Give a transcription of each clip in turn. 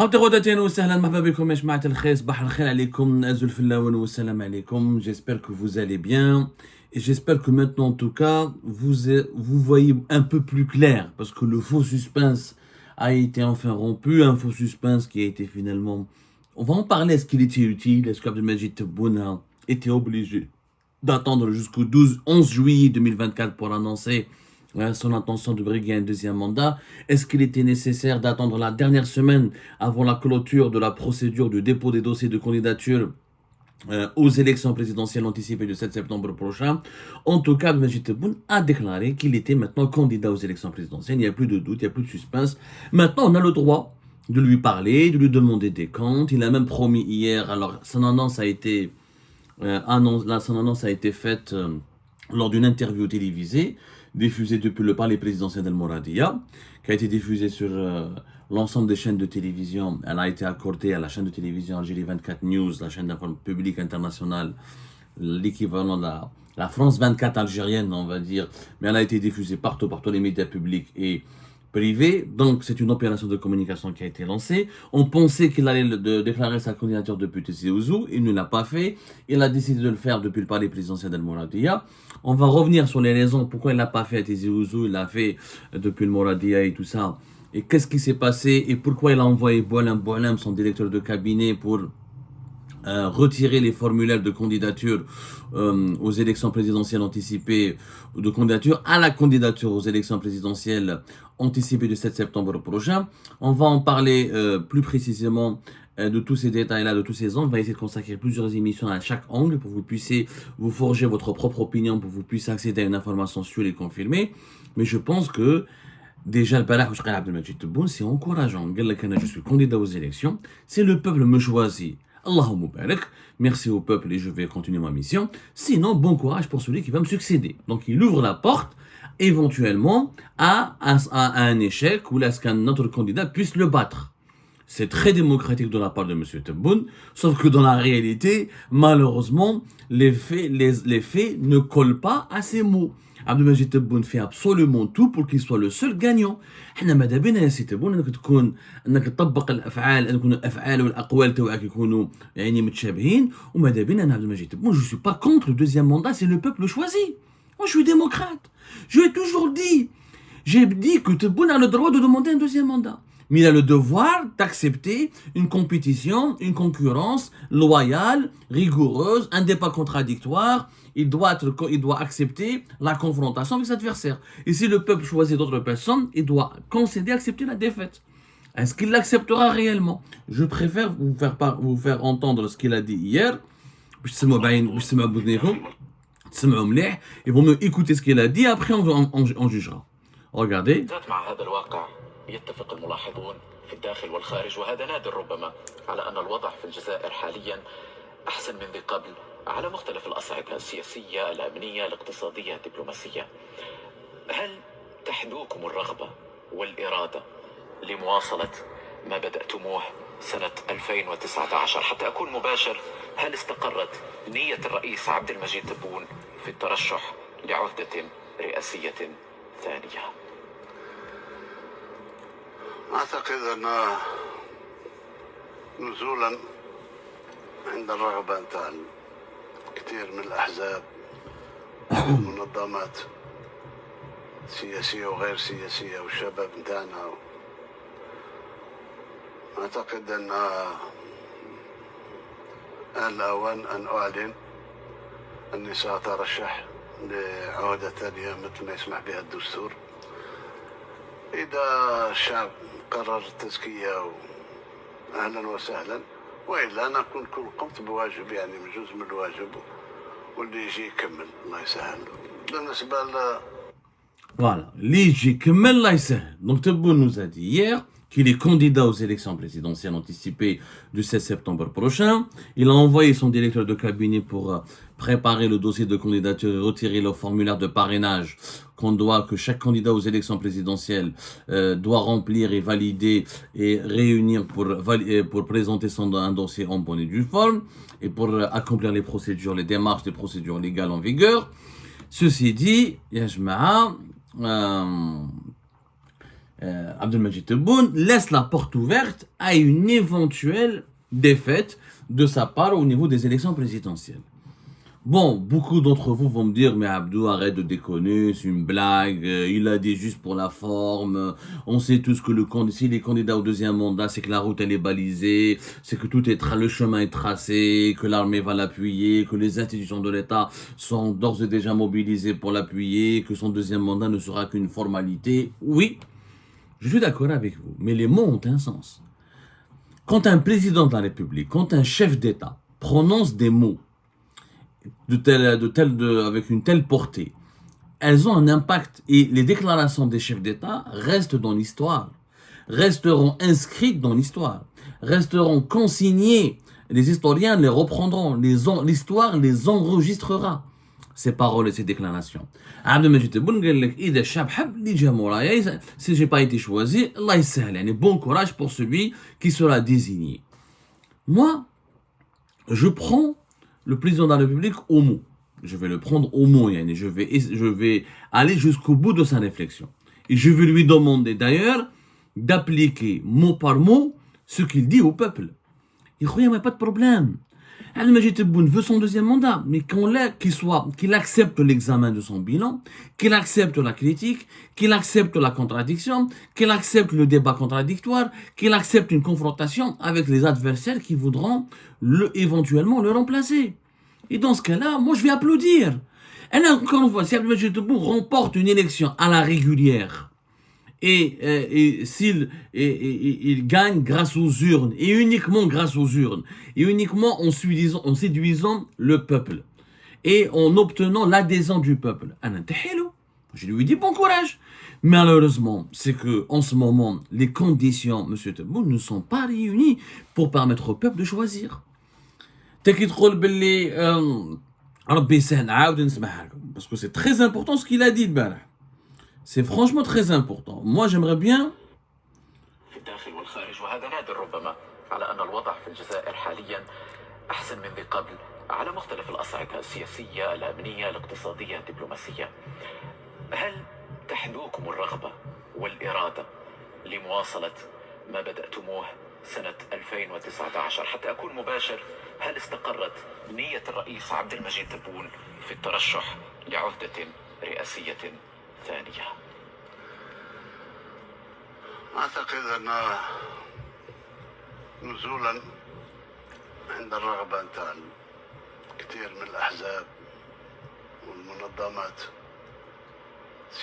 J'espère que vous allez bien et j'espère que maintenant en tout cas vous voyez un peu plus clair parce que le faux suspense a été enfin rompu, un faux suspense qui a été finalement... On va en parler, est-ce qu'il était utile, est-ce qu'Abdelmajid Tebboune a été obligé d'attendre jusqu'au 11 juillet 2024 pour annoncer son intention de briguer un deuxième mandat. Est-ce qu'il était nécessaire d'attendre la dernière semaine avant la clôture de la procédure de dépôt des dossiers de candidature aux élections présidentielles anticipées du 7 septembre prochain? En tout cas, Majid Tebboune a déclaré qu'il était maintenant candidat aux élections présidentielles. Il n'y a plus de doute, il n'y a plus de suspense. Maintenant, on a le droit de lui parler, de lui demander des comptes. Il a même promis hier, alors son annonce a été faite lors d'une interview télévisée diffusée depuis le palais présidentiel d'El Mouradia, qui a été diffusée sur l'ensemble des chaînes de télévision. Elle a été accordée à la chaîne de télévision Algérie 24 News, la chaîne d'information publique internationale, l'équivalent de la France 24 algérienne, on va dire, mais elle a été diffusée partout, par tous les médias publics et privés. Donc c'est une opération de communication qui a été lancée. On pensait qu'il allait déclarer sa candidature depuis Tizi Ouzou, il ne l'a pas fait. Il a décidé de le faire depuis le palais présidentiel d'El Mouradia. On va revenir sur les raisons pourquoi il l'a pas fait à Tizi Ouzou, il l'a fait depuis le Mouradia et tout ça. Et qu'est-ce qui s'est passé et pourquoi il a envoyé Boualem, son directeur de cabinet, pour retirer les formulaires de candidature aux élections présidentielles anticipées, de candidature à la candidature aux élections présidentielles anticipées du 7 septembre prochain. On va en parler plus précisément de tous ces détails-là, de tous ces angles. On va essayer de consacrer plusieurs émissions à chaque angle pour que vous puissiez vous forger votre propre opinion, pour que vous puissiez accéder à une information sûre et confirmée. Mais je pense que déjà, le Balah Abdelmajid Tebboune, c'est encourageant. Je suis candidat aux élections. C'est le peuple me choisit. Allahumma barak, merci au peuple et je vais continuer ma mission. Sinon, bon courage pour celui qui va me succéder. Donc il ouvre la porte éventuellement à un échec où qu'un autre candidat puisse le battre. C'est très démocratique de la part de M. Tebboune, sauf que dans la réalité, malheureusement, les faits ne collent pas à ces mots. Abdelmajid Tebboune fait absolument tout pour qu'il soit le seul gagnant. احنا ماذا بينا يا سي تبون انك تطبق الافعال، ان يكون الافعال والاقوال تاعك يكونوا يعني متشابهين، وماذا بينا انا عبد المجيد تبون. Je suis pas contre le deuxième mandat, c'est le peuple choisi. Moi je suis démocrate. Je l'ai toujours dit. J'ai dit que Tebboune a le droit de demander un deuxième mandat. Mais il a le devoir d'accepter une compétition, une concurrence loyale, rigoureuse, un débat contradictoire. Il doit accepter la confrontation avec ses adversaires. Et si le peuple choisit d'autres personnes, il doit concéder, accepter la défaite. Est-ce qu'il l'acceptera réellement? Je préfère vous faire entendre ce qu'il a dit hier. Ils vont me écouter ce qu'il a dit, après on jugera. Regardez. يتفق الملاحظون في الداخل والخارج وهذا نادر ربما على أن الوضع في الجزائر حاليا أحسن من ذي قبل على مختلف الأصعدة السياسية، الأمنية، الاقتصادية، الدبلوماسية. هل تحدوكم الرغبة والإرادة لمواصلة ما بدأتموه سنة 2019؟ حتى أكون مباشر، هل استقرت نية الرئيس عبد المجيد تبون في الترشح لعهدة رئاسية ثانية؟ أعتقد أن نزولا عند الرغبة نتاع كثير من الأحزاب والمنظمات سياسية وغير سياسية والشباب نتاعنا، أعتقد أن آن الأوان أن أعلن أني سأترشح لعهدة ثانية مثل ما يسمح بها الدستور. إذا الشعب قرر التزكية أهلا وسهلا، وإلا أنا كنت قمت بواجب، يعني من جزء من الواجب، واللي يجي يكمل الله يسهل. بالنسبة Voilà, l'IG Kemel Laïseh. Donc Tebboune nous a dit hier qu'il est candidat aux élections présidentielles anticipées du 16 septembre prochain. Il a envoyé son directeur de cabinet pour préparer le dossier de candidature et retirer le formulaire de parrainage que chaque candidat aux élections présidentielles doit remplir et valider et réunir pour présenter un dossier en bonne et due forme et pour accomplir les procédures, les démarches, les procédures légales en vigueur. Ceci dit, Yajma'a, Abdelmajid Tebboune laisse la porte ouverte à une éventuelle défaite de sa part au niveau des élections présidentielles. Bon, beaucoup d'entre vous vont me dire, mais Abdou, arrête de déconner, c'est une blague, il a dit juste pour la forme, on sait tous que s'il est candidat au deuxième mandat, c'est que la route elle est balisée, c'est que le chemin est tracé, que l'armée va l'appuyer, que les institutions de l'État sont d'ores et déjà mobilisées pour l'appuyer, que son deuxième mandat ne sera qu'une formalité. Oui, je suis d'accord avec vous, mais les mots ont un sens. Quand un président de la République, quand un chef d'État prononce des mots avec une telle portée, elles ont un impact et les déclarations des chefs d'État restent dans l'histoire, resteront inscrites dans l'histoire, resteront consignées. Les historiens les reprendront, l'histoire les enregistrera, ces paroles et ces déclarations. Abdelmajid Tebboune قال لك إذا الشعب حب اللي جا مورايا si j'ai pas été choisi الله يسهل يعني bon courage pour celui qui sera désigné. Moi, je prends le président de la République au mot. Je vais le prendre au mot, yani. Je vais aller jusqu'au bout de sa réflexion. Et je vais lui demander d'ailleurs d'appliquer mot par mot ce qu'il dit au peuple. Il n'y a pas de problème. Abdelmajid Tebboune veut son deuxième mandat, mais qu'il accepte l'examen de son bilan, qu'il accepte la critique, qu'il accepte la contradiction, qu'il accepte le débat contradictoire, qu'il accepte une confrontation avec les adversaires qui voudront éventuellement le remplacer. Et dans ce cas-là, moi je vais applaudir. Et là, encore une fois, si Abdelmajid Tebboune remporte une élection à la régulière, et s'il il gagne grâce aux urnes, et uniquement grâce aux urnes, et uniquement en séduisant le peuple, et en obtenant l'adhésion du peuple, je lui dis bon courage. Malheureusement, c'est que en ce moment, les conditions, monsieur Tebboune, ne sont pas réunies pour permettre au peuple de choisir. Parce que c'est très important ce qu'il a dit. C'est franchement très important. Moi, j'aimerais bien. في الداخل والخارج وهذا نادر ربما على أن الوضع في الجزائر حاليا أحسن من ذي قبل على مختلف الأصعدة السياسية الأمنية الاقتصادية الدبلوماسية. هل تحدوكم الرغبة والإرادة لمواصلة ما بدأتموه سنة 2019 حتى أكون مباشر؟ هل استقرت نية الرئيس عبدالمجيد تبون في الترشح لعهدة رئاسية ثانية؟ أعتقد أن نزولا عند الرغبة نتاع كثير من الأحزاب والمنظمات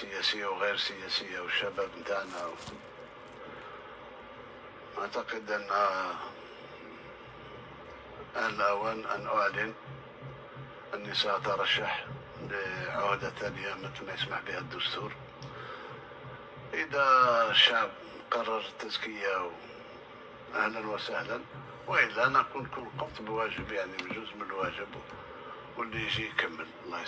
سياسية وغير سياسية والشباب نتاعنا، أعتقد أن آن الأوان أن أعلن أني سأترشح لعهدة ثانية مثل ما يسمح بها الدستور. إذا الشعب قرر التزكية أهلا وسهلا، وإلا نكون قمت بواجب يعني بجزء من الواجب، واللي يجي يكمل الله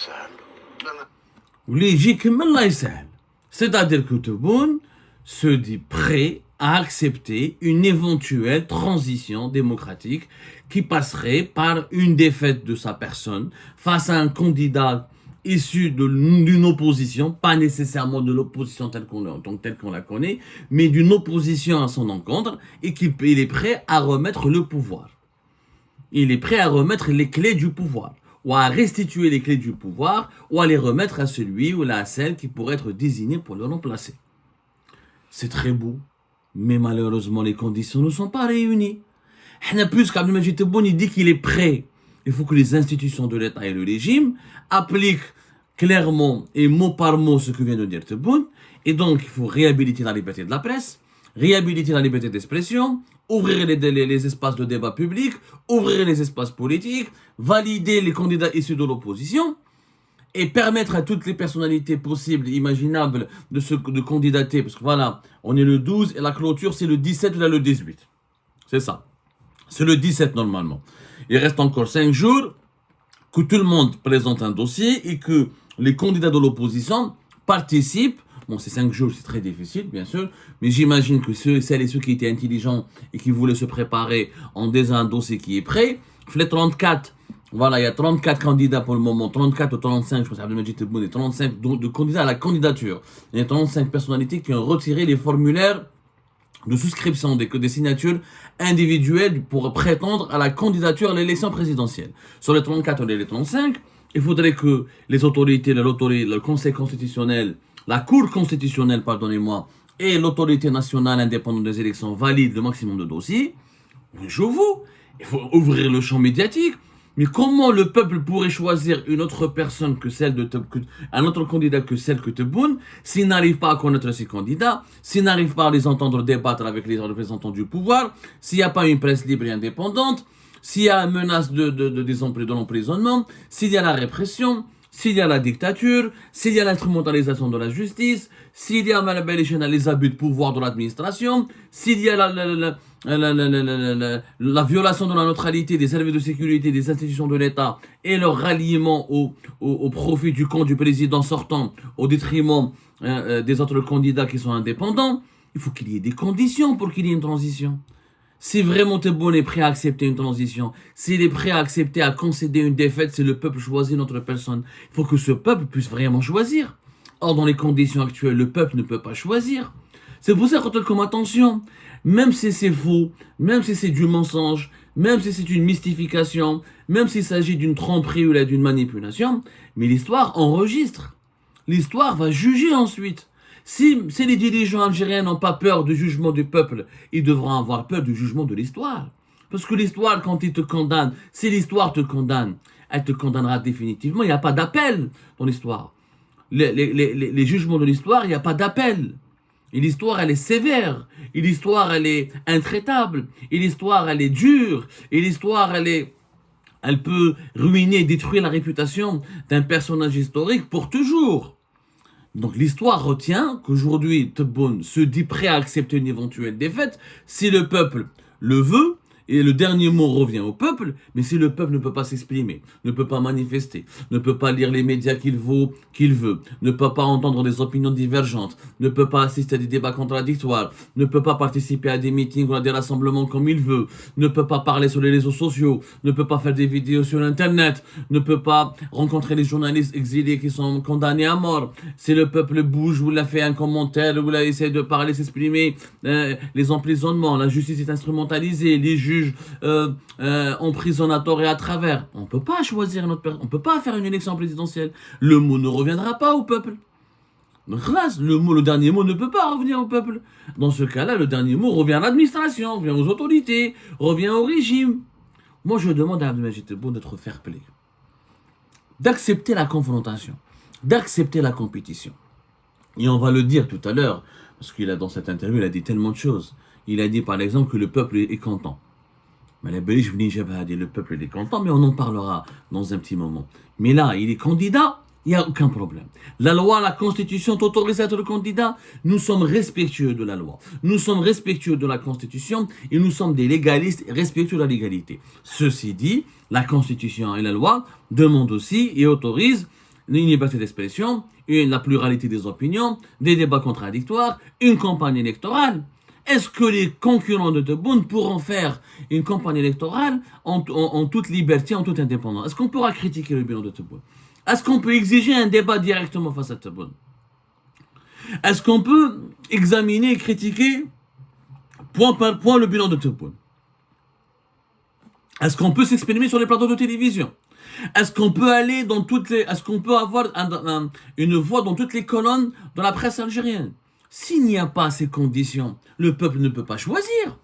يسهل. C'est-à-dire que Tebboune se dit prêt à accepter une éventuelle transition démocratique qui passerait par une défaite de sa personne face à un candidat issu d'une opposition, pas nécessairement de l'opposition telle qu'on la connaît, mais d'une opposition à son encontre, et qu'il est prêt à remettre le pouvoir. Il est prêt à remettre les clés du pouvoir, ou à restituer les clés du pouvoir, ou à les remettre à celui ou à celle qui pourrait être désigné pour le remplacer. C'est très beau, mais malheureusement les conditions ne sont pas réunies. Plus qu'Abdelmajid Tebboune, il dit qu'il est prêt. Il faut que les institutions de l'État et le régime appliquent clairement et mot par mot ce que vient de dire Tebboune. Et donc, il faut réhabiliter la liberté de la presse, réhabiliter la liberté d'expression, ouvrir les espaces de débat public, ouvrir les espaces politiques, valider les candidats issus de l'opposition et permettre à toutes les personnalités possibles, imaginables de candidater. Parce que voilà, on est le 12 et la clôture c'est le 17 ou le 18. C'est ça. C'est le 17 normalement. Il reste encore 5 jours que tout le monde présente un dossier et que les candidats de l'opposition participent. Bon, ces 5 jours, c'est très difficile, bien sûr, mais j'imagine que celles et ceux qui étaient intelligents et qui voulaient se préparer ont déjà un dossier qui est prêt. Les 34 Voilà, il y a 34 candidats pour le moment, 34 ou 35, je pense, Abdelmajid Tebboune, et 35 de candidats à la candidature. Il y a 35 personnalités qui ont retiré les formulaires de souscription des signatures individuelles pour prétendre à la candidature à l'élection présidentielle. Sur les 34 ou les 35, il faudrait que les autorités, le Conseil constitutionnel, la Cour constitutionnelle, pardonnez-moi, et l'autorité nationale indépendante des élections valident le maximum de dossiers. Je vous, il faut ouvrir le champ médiatique. Mais comment le peuple pourrait choisir une autre personne que celle un autre candidat que celle que Tebboune, s'il n'arrive pas à connaître ses candidats, s'il n'arrive pas à les entendre débattre avec les représentants du pouvoir, s'il n'y a pas une presse libre et indépendante, s'il y a une menace de l'emprisonnement, s'il y a la répression, s'il y a la dictature, s'il y a l'instrumentalisation de la justice, s'il y a les abus de pouvoir de l'administration, s'il y a la violation de la neutralité des services de sécurité des institutions de l'État et leur ralliement au profit du camp du président sortant au détriment des autres candidats qui sont indépendants, il faut qu'il y ait des conditions pour qu'il y ait une transition. Si vraiment Tebboune est prêt à accepter une transition, s'il est prêt à accepter à concéder une défaite, si le peuple choisit notre personne, il faut que ce peuple puisse vraiment choisir. Or, dans les conditions actuelles, le peuple ne peut pas choisir. C'est pour ça qu'on comme attention, même si c'est faux, même si c'est du mensonge, même si c'est une mystification, même s'il s'agit d'une tromperie ou d'une manipulation, mais l'histoire enregistre. L'histoire va juger ensuite. Si les dirigeants algériens n'ont pas peur du jugement du peuple, ils devront avoir peur du jugement de l'histoire. Parce que l'histoire, quand il te condamne, si l'histoire te condamne, elle te condamnera définitivement. Il n'y a pas d'appel dans l'histoire. Les jugements de l'histoire, il n'y a pas d'appel. Et l'histoire, elle est sévère. Et l'histoire, elle est intraitable. Et l'histoire, elle est dure. Et l'histoire, elle peut ruiner et détruire la réputation d'un personnage historique pour toujours. Donc l'histoire retient qu'aujourd'hui, Tebboune se dit prêt à accepter une éventuelle défaite si le peuple le veut, et le dernier mot revient au peuple, mais si le peuple ne peut pas s'exprimer, ne peut pas manifester, ne peut pas lire les médias qu'il veut, ne peut pas entendre des opinions divergentes, ne peut pas assister à des débats contradictoires, ne peut pas participer à des meetings ou à des rassemblements comme il veut, ne peut pas parler sur les réseaux sociaux, ne peut pas faire des vidéos sur Internet, ne peut pas rencontrer les journalistes exilés qui sont condamnés à mort. Si le peuple bouge ou il a fait un commentaire ou il a essayé de parler, s'exprimer, les emprisonnements, la justice est instrumentalisée, les juges emprisonnent à tort et à travers. On ne peut pas choisir notre personne, on ne peut pas faire une élection présidentielle. Le mot ne reviendra pas au peuple. Donc là, le dernier mot ne peut pas revenir au peuple. Dans ce cas-là, le dernier mot revient à l'administration, revient aux autorités, revient au régime. Moi, je demande à Abdelmajid Tebboune d'être fair-play, d'accepter la confrontation, d'accepter la compétition. Et on va le dire tout à l'heure, parce qu'il a dans cette interview, il a dit tellement de choses. Il a dit par exemple que le peuple est content. Mais le peuple est content, mais on en parlera dans un petit moment. Mais là, il est candidat, il n'y a aucun problème. La loi, la constitution t'autorise à être candidat. Nous sommes respectueux de la loi. Nous sommes respectueux de la constitution et nous sommes des légalistes respectueux de la légalité. Ceci dit, la constitution et la loi demandent aussi et autorisent une liberté d'expression, la pluralité des opinions, des débats contradictoires, une campagne électorale. Est-ce que les concurrents de Tebboune pourront faire une campagne électorale en toute liberté, en toute indépendance? Est-ce qu'on pourra critiquer le bilan de Tebboune? Est-ce qu'on peut exiger un débat directement face à Tebboune? Est-ce qu'on peut examiner et critiquer point par point le bilan de Tebboune? Est-ce qu'on peut s'exprimer sur les plateaux de télévision? Est-ce qu'on peut aller dans est-ce qu'on peut avoir une voix dans toutes les colonnes de la presse algérienne? S'il n'y a pas ces conditions, le peuple ne peut pas choisir.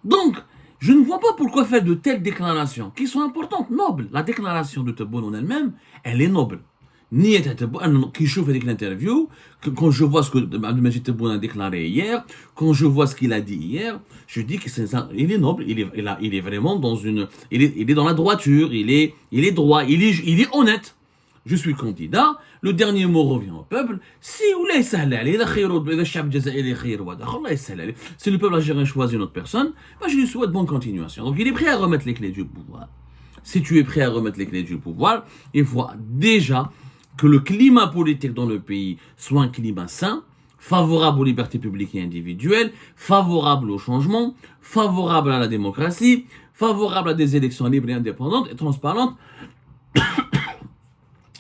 Donc, je ne vois pas pourquoi faire de telles déclarations, qui sont importantes, nobles. La déclaration de Tebboune en elle-même, elle est noble. Ni qui chauffe avec l'interview, quand je vois ce que Abdelmajid Tebboune a déclaré hier, quand je vois ce qu'il a dit hier, je dis qu'il est noble, il est vraiment il est dans la droiture, il est droit, il est honnête. Je suis candidat, le dernier mot revient au peuple. Si le peuple algérien choisit une autre personne, je lui souhaite bonne continuation. Donc il est prêt à remettre les clés du pouvoir. Si tu es prêt à remettre les clés du pouvoir, il faut déjà que le climat politique dans le pays soit un climat sain. favorable aux libertés publiques et individuelles, favorable au changement, favorable à la démocratie, favorable à des élections libres et indépendantes et transparentes,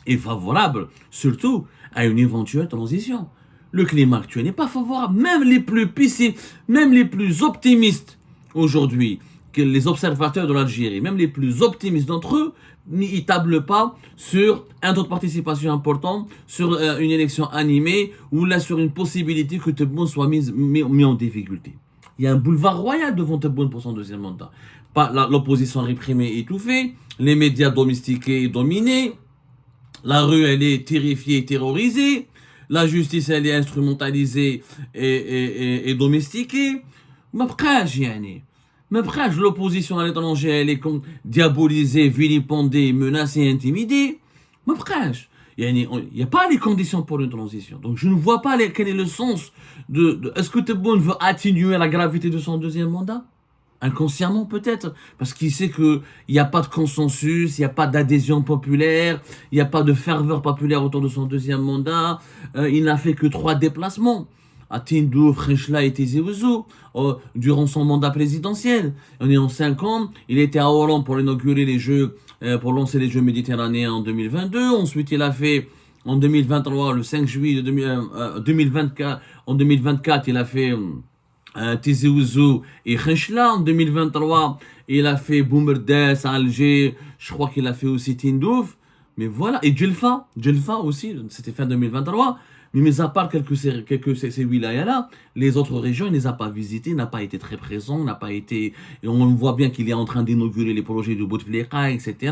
et favorable surtout à une éventuelle transition. Le climat actuel n'est pas favorable. Même les plus pessimistes, même les plus optimistes aujourd'hui, que les observateurs de l'Algérie, même les plus optimistes d'entre eux, ils ne tablent pas sur un taux de participation important, sur une élection animée, ou là sur une possibilité que Tebboune soit mis en difficulté. Il y a un boulevard royal devant Tebboune pour son deuxième mandat. L'opposition réprimée et étouffée, les médias domestiqués et dominés, la rue elle est terrifiée et terrorisée, la justice elle est instrumentalisée et domestiquée. ما بقاش يعني ما بقاش l'opposition à l'étranger elle est diabolisée, vilipendée, menacée, intimidée. ما بقاش يعني il n'y a pas les conditions pour une transition. Donc je ne vois pas quel est le sens de est-ce que Tebboune veut atténuer la gravité de son deuxième mandat? Inconsciemment peut-être, parce qu'il sait qu'il n'y a pas de consensus, il n'y a pas d'adhésion populaire, il n'y a pas de ferveur populaire autour de son deuxième mandat, il n'a fait que 3 déplacements à Tindouf, Khenchela et Tizi Ouzou durant son mandat présidentiel. On est en 5 ans, il était à Hollande pour inaugurer les Jeux, pour lancer les Jeux méditerranéens en 2022, ensuite il a fait en 2023, le 5 juillet 2024, en 2024 il a fait Tizi Ouzou et Khenchela. En 2023, il a fait Boumerdès, Alger, je crois qu'il a fait aussi Tindouf. Mais voilà, et Djelfa aussi, c'était fin 2023. Mais mis à part ces wilayas-là, les autres régions, il ne les a pas visitées, n'a pas été très présent, n'a pas été... Et on voit bien qu'il est en train d'inaugurer les projets de Bouteflika, etc.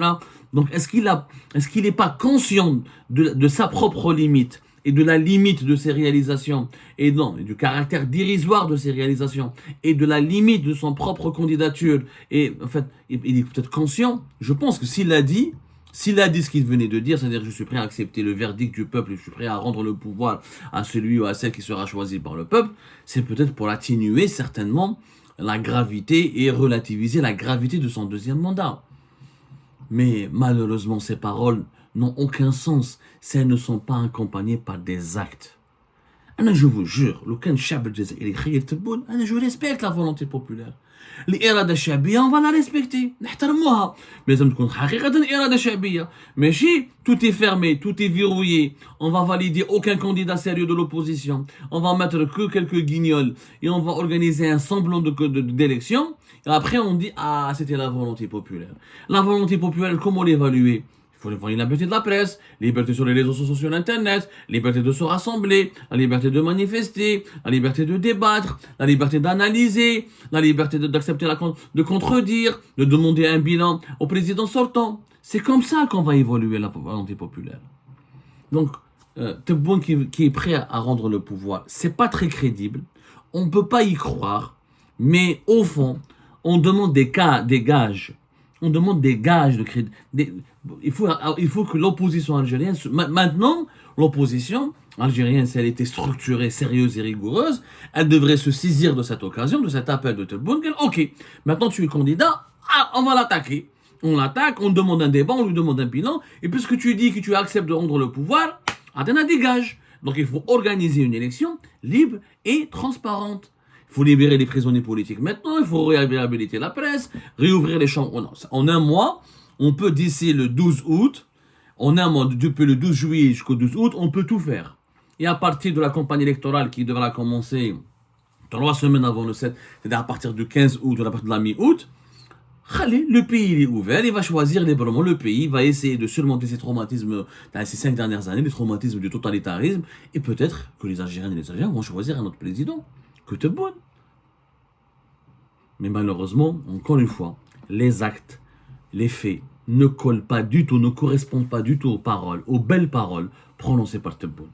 Donc, est-ce qu'il n'est pas conscient de sa propre limite et de la limite de ses réalisations, et du caractère dérisoire de ses réalisations, et de la limite de son propre candidature, et en fait, il est peut-être conscient. Je pense que s'il a dit ce qu'il venait de dire, c'est-à-dire je suis prêt à accepter le verdict du peuple, je suis prêt à rendre le pouvoir à celui ou à celle qui sera choisi par le peuple, c'est peut-être pour atténuer certainement la gravité et relativiser la gravité de son deuxième mandat. Mais malheureusement, ces paroles n'ont aucun sens si elles ne sont pas accompagnées par des actes. Je vous jure, je respecte la volonté populaire. الإرادة الشعبية on va la respecter نحترموها mais لازم تكون حقيقة إرادة شعبية ماشي tout est fermé, tout est verrouillé, on va valider aucun candidat sérieux de l'opposition, on va mettre que quelques guignols et on va organiser un semblant d'élection et après on dit ah c'était la volonté populaire. La volonté populaire, comment l'évaluer? Il faut voir la liberté de la presse, liberté sur les réseaux sociaux, sur Internet, liberté de se rassembler, la liberté de manifester, la liberté de débattre, la liberté d'analyser, la liberté d'accepter de contredire, de demander un bilan au président sortant. C'est comme ça qu'on va évoluer la volonté populaire. Donc, Tebboune qui est prêt à rendre le pouvoir, c'est pas très crédible. On ne peut pas y croire, mais au fond, on demande des gages. On demande des gages de crédit. Il faut que l'opposition algérienne... Maintenant, l'opposition algérienne, si elle était structurée, sérieuse et rigoureuse, elle devrait se saisir de cette occasion, de cet appel de Tebboune. Ok, maintenant tu es candidat, on va l'attaquer. On l'attaque, on demande un débat, on lui demande un bilan. Et puisque tu dis que tu acceptes de rendre le pouvoir, on a des gages. Donc il faut organiser une élection libre et transparente. Il faut libérer les prisonniers politiques maintenant, il faut réhabiliter la presse, réouvrir les chambres. En un mois, on peut d'ici le 12 août, en un mois, depuis le 12 juillet jusqu'au 12 août, on peut tout faire. Et à partir de la campagne électorale qui devra commencer 3 semaines avant le 7, c'est-à-dire à partir du 15 août ou à partir de la mi-août, le pays il est ouvert, il va choisir librement le pays, il va essayer de surmonter ces traumatismes, ces 5 dernières années, les traumatismes du totalitarisme, et peut-être que les Algériennes et les Algériens vont choisir un autre président que Tebboune. Mais malheureusement, encore une fois, les actes, les faits ne collent pas du tout, ne correspondent pas du tout aux paroles, aux belles paroles prononcées par Tebboune.